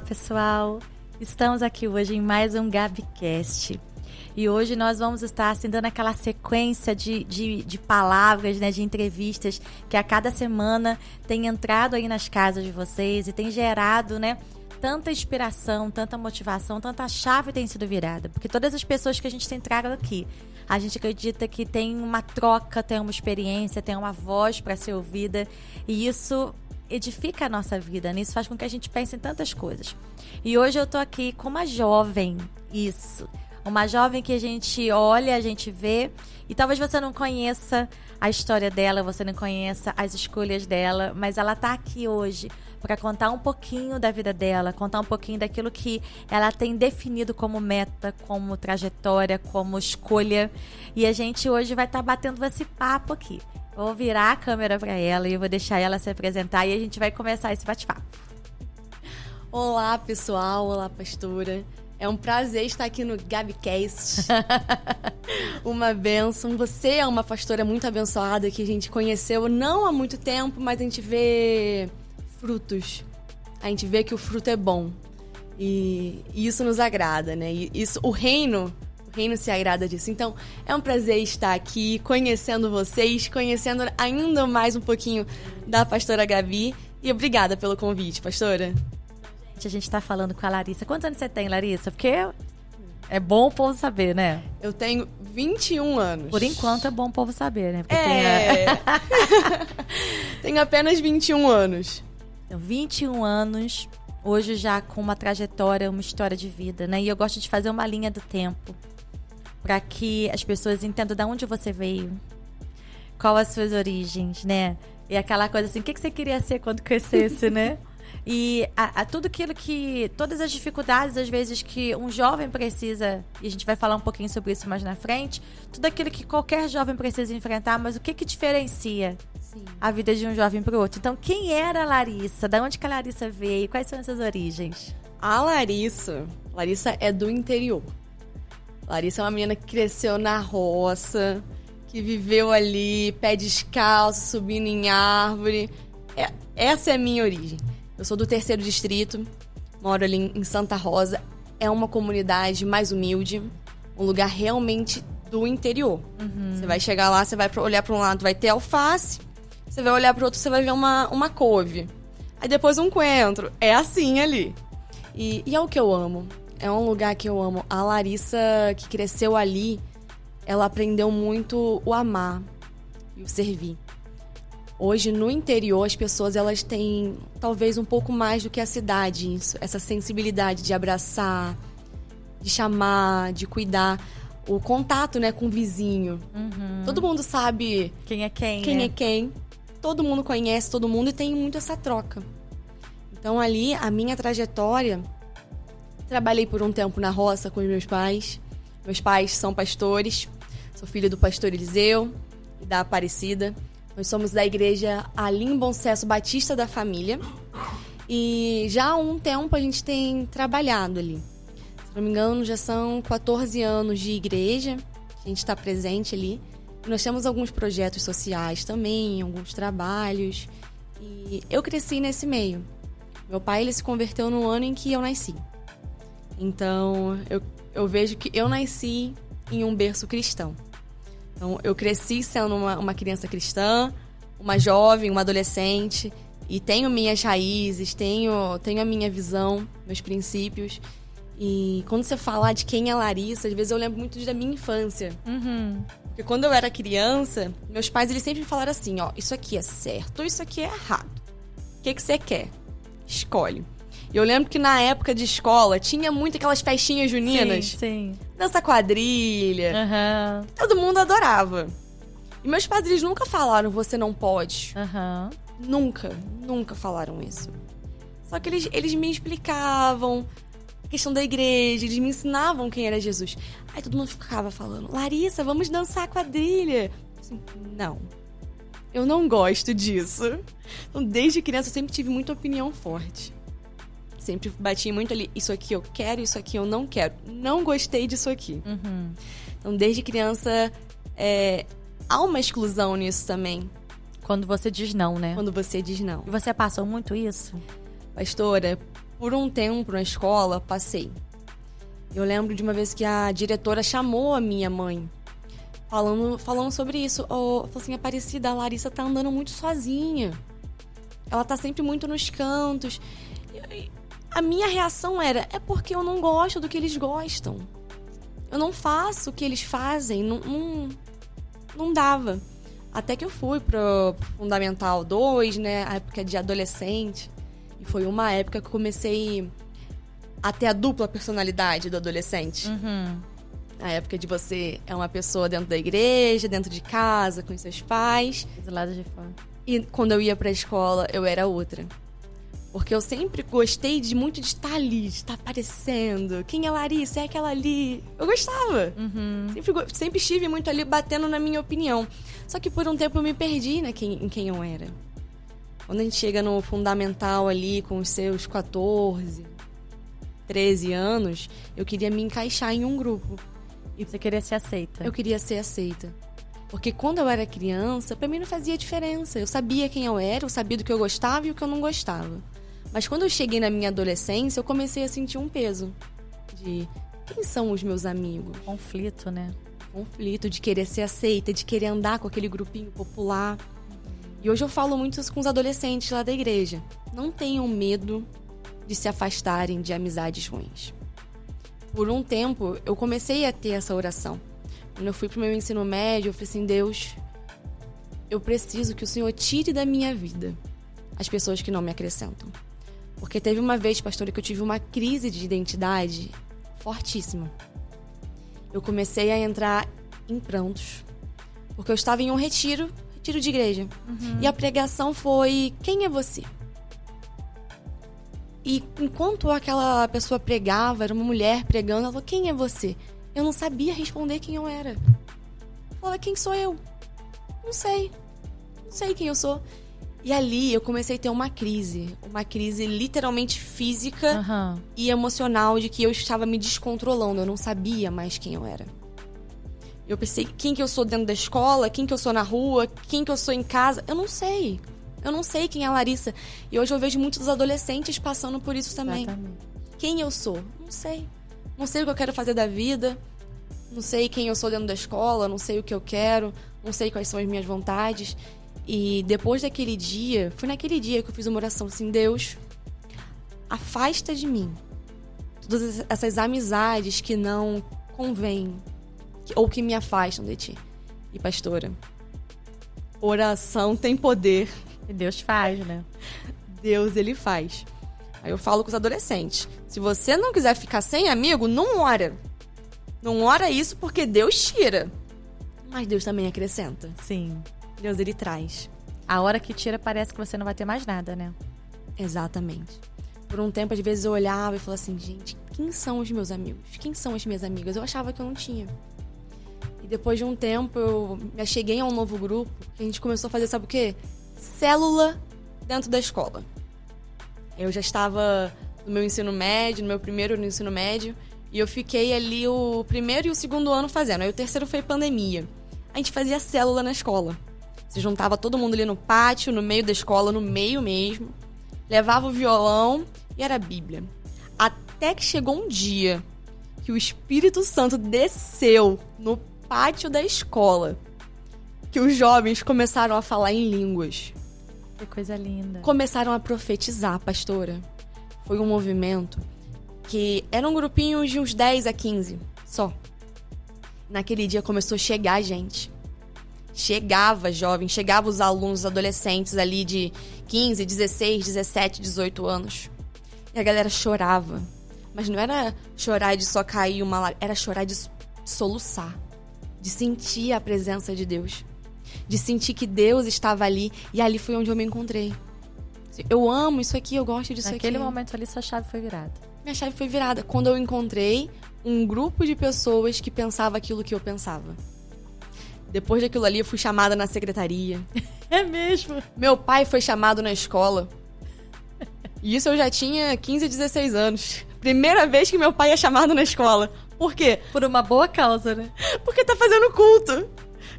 pessoal! Estamos aqui hoje em mais um GabiCast. E hoje nós vamos estar assim, dando aquela sequência de palavras, né, de entrevistas que a cada semana tem entrado aí nas casas de vocês e tem gerado, né, tanta inspiração, tanta motivação, tanta chave tem sido virada. Porque todas as pessoas que a gente tem trago aqui, a gente acredita que tem uma troca, tem uma experiência, tem uma voz para ser ouvida. E isso edifica a nossa vida, né? Isso faz com que a gente pense em tantas coisas. E hoje eu tô aqui com uma jovem, uma jovem que a gente olha, a gente vê, e talvez você não conheça a história dela, você não conheça as escolhas dela, mas ela tá aqui hoje para contar um pouquinho da vida dela, contar um pouquinho daquilo que ela tem definido como meta, como trajetória, como escolha. E a gente hoje vai estar batendo esse papo aqui. Eu vou virar a câmera para ela e eu vou deixar ela se apresentar e a gente vai começar esse bate-papo. Olá, pessoal. Olá, pastora. É um prazer estar aqui no GabiCast. Uma bênção. Você é uma pastora muito abençoada que a gente conheceu não há muito tempo, mas a gente vê frutos. A gente vê que o fruto é bom. E isso nos agrada, né? E isso, o reino se agrada disso. Então, é um prazer estar aqui conhecendo vocês, conhecendo ainda mais um pouquinho da pastora Gabi. E obrigada pelo convite, pastora. A gente tá falando com a Larissa. Quantos anos você tem, Larissa? Porque é bom o povo saber, né? Eu tenho 21 anos. Por enquanto é bom o povo saber, né? Porque tenho apenas 21 anos. Então, 21 anos, hoje já com uma trajetória, uma história de vida, né? E eu gosto de fazer uma linha do tempo para que as pessoas entendam de onde você veio, qual as suas origens, né? E aquela coisa assim, o que você queria ser quando crescesse, né? E tudo aquilo que... Todas as dificuldades, às vezes, que um jovem precisa... E a gente vai falar um pouquinho sobre isso mais na frente. Tudo aquilo que qualquer jovem precisa enfrentar. Mas o que diferencia a vida de um jovem para o outro? Então, quem era a Larissa? Da onde que a Larissa veio? Quais são essas origens? A Larissa é do interior. Larissa é uma menina que cresceu na roça, que viveu ali, pé descalço, subindo em árvore. Essa é a minha origem. Eu sou do 3º distrito, moro ali em Santa Rosa. É uma comunidade mais humilde, um lugar realmente do interior. Você vai chegar lá, você vai olhar para um lado, vai ter alface. Você vai olhar para o outro, você vai ver uma couve. Aí depois um coentro. É assim ali. E é o que eu amo. É um lugar que eu amo. A Larissa, que cresceu ali, ela aprendeu muito o amar e o servir. Hoje, no interior, as pessoas elas têm talvez um pouco mais do que a cidade. Essa sensibilidade de abraçar, de chamar, de cuidar. O contato, né, com o vizinho. Todo mundo sabe quem é quem, quem né? é quem. Todo mundo conhece todo mundo e tem muito essa troca. Então, ali, a minha trajetória... Trabalhei por um tempo na roça com os meus pais. Meus pais são pastores. Sou filha do pastor Eliseu e da Aparecida. Nós somos da igreja Alim Bom Sucesso Batista da Família. E já há um tempo a gente tem trabalhado ali. Se não me engano, já são 14 anos de igreja. A gente está presente ali. E nós temos alguns projetos sociais também, alguns trabalhos. E eu cresci nesse meio. Meu pai ele se converteu no ano em que eu nasci. Então, eu vejo que eu nasci em um berço cristão. Então, eu cresci sendo uma criança cristã, uma jovem, uma adolescente, e tenho minhas raízes, tenho a minha visão, meus princípios. E quando você falar de quem é Larissa, às vezes eu lembro muito da minha infância. Porque quando eu era criança, meus pais eles sempre falaram assim, ó, isso aqui é certo, isso aqui é errado. O que você quer? Escolhe. E eu lembro que na época de escola tinha muito aquelas festinhas juninas. Sim. Dança quadrilha. Todo mundo adorava. E meus pais, eles nunca falaram, você não pode. Nunca falaram isso. Só que eles me explicavam a questão da igreja, eles me ensinavam quem era Jesus. Aí todo mundo ficava falando, Larissa, vamos dançar quadrilha. Assim, não, eu não gosto disso. Então, desde criança, eu sempre tive muita opinião forte. Sempre bati muito ali, isso aqui eu quero, isso aqui eu não quero. Não gostei disso aqui. Então, desde criança, há uma exclusão nisso também. Quando você diz não, né? Quando você diz não. E você passou muito isso? Pastora, Por um tempo na escola, passei. Eu lembro de uma vez que a diretora chamou a minha mãe, falando sobre isso. Falou assim, Aparecida, a Larissa tá andando muito sozinha. Ela tá sempre muito nos cantos. A minha reação era, é porque eu não gosto do que eles gostam. Eu não faço o que eles fazem. Não dava. Até que eu fui pro Fundamental 2, né? A época de adolescente. E foi uma época que eu comecei a ter a dupla personalidade do adolescente. A época de você é uma pessoa dentro da igreja, dentro de casa, com seus pais. Do lado de fora. E quando eu ia pra escola, eu era outra. Porque eu sempre gostei muito de estar ali, de estar aparecendo. Quem é Larissa? É aquela ali. Eu gostava. Sempre estive muito ali batendo na minha opinião. Só que por um tempo eu me perdi, né, em quem eu era. Quando a gente chega no fundamental ali, com os seus 14, 13 anos, eu queria me encaixar em um grupo. E você queria ser aceita? Eu queria ser aceita. Porque quando eu era criança, pra mim não fazia diferença. Eu sabia quem eu era, eu sabia do que eu gostava e o que eu não gostava. Mas quando eu cheguei na minha adolescência, eu comecei a sentir um peso. De quem são os meus amigos? Conflito, né? Conflito, de querer ser aceita, de querer andar com aquele grupinho popular. E hoje eu falo muito isso com os adolescentes lá da igreja. Não tenham medo de se afastarem de amizades ruins. Por um tempo, eu comecei a ter essa oração. Quando eu fui pro meu ensino médio, eu falei assim, Deus, eu preciso que o Senhor tire da minha vida as pessoas que não me acrescentam. Porque teve uma vez, pastora, que eu tive uma crise de identidade fortíssima. Eu comecei a entrar em prantos. Porque eu estava em um retiro de igreja. E a pregação foi, quem é você? E enquanto aquela pessoa pregava, era uma mulher pregando, ela falou, quem é você? Eu não sabia responder quem eu era. Eu falava, quem sou eu? Não sei quem eu sou. E ali eu comecei a ter uma crise literalmente física e emocional de que eu estava me descontrolando, eu não sabia mais quem eu era. Eu pensei, quem que eu sou dentro da escola, quem que eu sou na rua, quem que eu sou em casa, eu não sei quem é a Larissa. E hoje eu vejo muitos adolescentes passando por isso também. Exatamente. Quem eu sou? Não sei o que eu quero fazer da vida, não sei quem eu sou dentro da escola, não sei o que eu quero, não sei quais são as minhas vontades. E depois daquele dia, foi naquele dia que eu fiz uma oração assim, Deus, afasta de mim todas essas amizades que não convêm ou que me afastam de ti. E pastora, oração tem poder. E Deus faz, né? Deus, ele faz. Aí eu falo com os adolescentes, se você não quiser ficar sem amigo, não ora. Não ora isso porque Deus tira. Mas Deus também acrescenta. Sim. Deus, ele traz. A hora que tira, parece que você não vai ter mais nada, né? Exatamente. Por um tempo, às vezes, eu olhava e falava assim, gente, quem são os meus amigos? Quem são as minhas amigas? Eu achava que eu não tinha. E depois de um tempo, eu me acheguei a um novo grupo, que a gente começou a fazer, sabe o quê? Célula dentro da escola. Eu já estava no meu ensino médio, no meu primeiro no ensino médio, e eu fiquei ali o primeiro e o segundo ano fazendo. Aí o terceiro foi pandemia. A gente fazia célula na escola. Se juntava todo mundo ali no pátio, no meio da escola, no meio mesmo. Levava o violão e era a Bíblia. Até que chegou um dia que o Espírito Santo desceu no pátio da escola. Que os jovens começaram a falar em línguas. Que coisa linda. Começaram a profetizar, pastora. Foi um movimento que era um grupinho de uns 10 a 15 só. Naquele dia começou a chegar gente. Chegava jovem, chegava os alunos, os adolescentes ali de 15, 16, 17, 18 anos. E a galera chorava. Mas não era chorar de só cair uma lágrima, era chorar de soluçar. De sentir a presença de Deus. De sentir que Deus estava ali. E ali foi onde eu me encontrei. Eu amo isso aqui, eu gosto disso aqui. Naquele momento ali, sua chave foi virada. Minha chave foi virada. Quando eu encontrei um grupo de pessoas que pensava aquilo que eu pensava. Depois daquilo ali, eu fui chamada na secretaria. É mesmo? Meu pai foi chamado na escola. E isso eu já tinha 15, 16 anos. Primeira vez que meu pai é chamado na escola. Por quê? Por uma boa causa, né? Porque tá fazendo culto.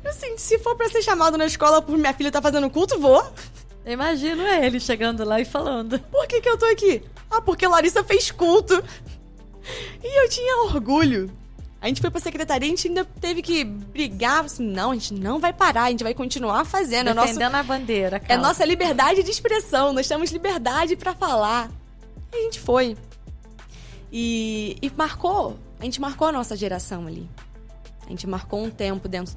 Assim, se for pra ser chamado na escola por minha filha tá fazendo culto, vou. Eu imagino ele chegando lá e falando. Por que eu tô aqui? Ah, porque Larissa fez culto. E eu tinha orgulho. A gente foi pra secretaria, a gente ainda teve que brigar, assim, não, a gente não vai parar, a gente vai continuar fazendo. Defendendo a bandeira, É nossa liberdade de expressão, nós temos liberdade pra falar. E a gente foi. E a gente marcou a nossa geração ali. A gente marcou um tempo dentro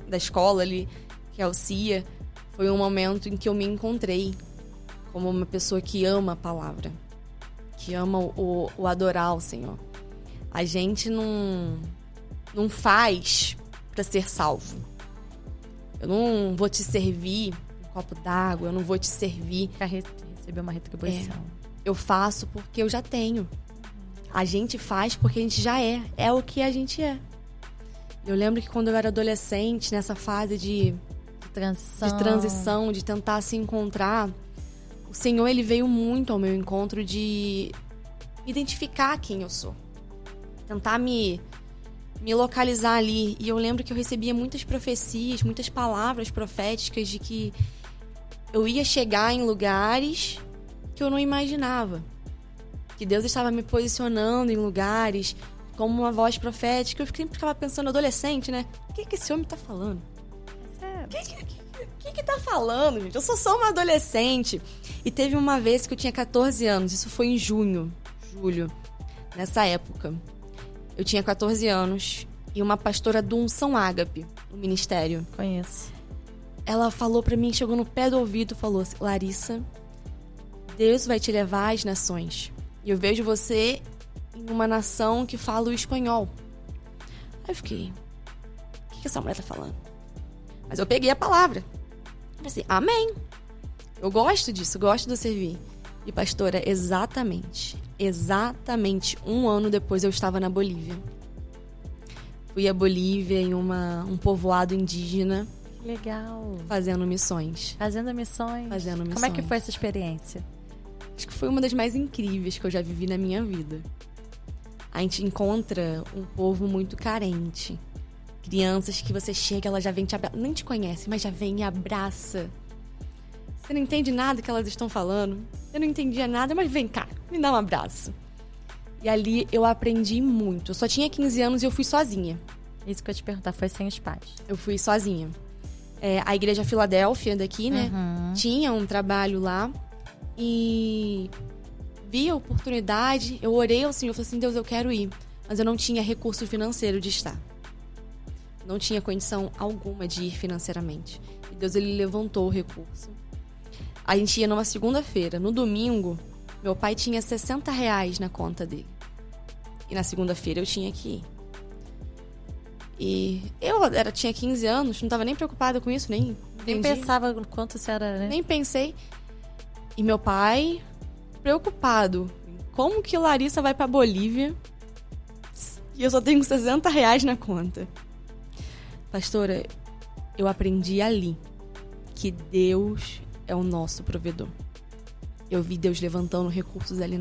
da escola ali, que é o CIA. Foi um momento em que eu me encontrei como uma pessoa que ama a palavra, que ama o adorar o Senhor. A gente não faz pra ser salvo. Eu não vou te servir um copo d'água, eu não vou te servir pra receber uma retribuição. Eu faço porque eu já tenho. A gente faz porque a gente já é. É o que a gente é. Eu lembro que quando eu era adolescente, nessa fase de transição, de tentar se encontrar, o Senhor, ele veio muito ao meu encontro de identificar quem eu sou. Tentar me localizar ali. E eu lembro que eu recebia muitas profecias, muitas palavras proféticas de que eu ia chegar em lugares que eu não imaginava. Que Deus estava me posicionando em lugares como uma voz profética. Eu sempre ficava pensando, adolescente, né? O que esse homem tá falando? O que tá falando, gente? Eu sou só uma adolescente. E teve uma vez que eu tinha 14 anos. Isso foi em julho. Nessa época. Eu tinha 14 anos. E uma pastora do Unção Ágape, no ministério. Conheço. Ela falou pra mim, chegou no pé do ouvido, falou assim, Larissa, Deus vai te levar às nações. E eu vejo você em uma nação que fala o espanhol. Aí eu fiquei, o que essa mulher tá falando? Mas eu peguei a palavra. Eu falei assim, amém. Eu gosto disso, gosto de servir. E pastora, exatamente 1 ano depois eu estava na Bolívia. Fui à Bolívia em um povoado indígena. Que legal. Fazendo missões. Fazendo missões. Como é que foi essa experiência? Acho que foi uma das mais incríveis que eu já vivi na minha vida. A gente encontra um povo muito carente. Crianças que você chega, ela já vem te abraçar. Nem te conhece, mas já vem e abraça. Você não entende nada que elas estão falando. Eu não entendia nada, mas vem cá, me dá um abraço. E ali eu aprendi muito. Eu só tinha 15 anos e eu fui sozinha. Isso que eu ia te perguntar, foi sem os pais? Eu fui sozinha. A Igreja Filadélfia daqui, né? Tinha um trabalho lá. E vi a oportunidade, eu orei ao Senhor, falei assim, Deus, eu quero ir. Mas eu não tinha recurso financeiro de estar. Não tinha condição alguma de ir financeiramente. E Deus, ele levantou o recurso. A gente ia numa segunda-feira. No domingo, meu pai tinha R$60 na conta dele. E na segunda-feira eu tinha que ir. E eu tinha 15 anos, não estava nem preocupada com isso, nem pensava quanto você era, né? Nem pensei. E meu pai, preocupado, como que Larissa vai pra Bolívia e eu só tenho R$60 na conta? Pastora, eu aprendi ali que Deus é o nosso provedor. Eu vi Deus levantando recursos ali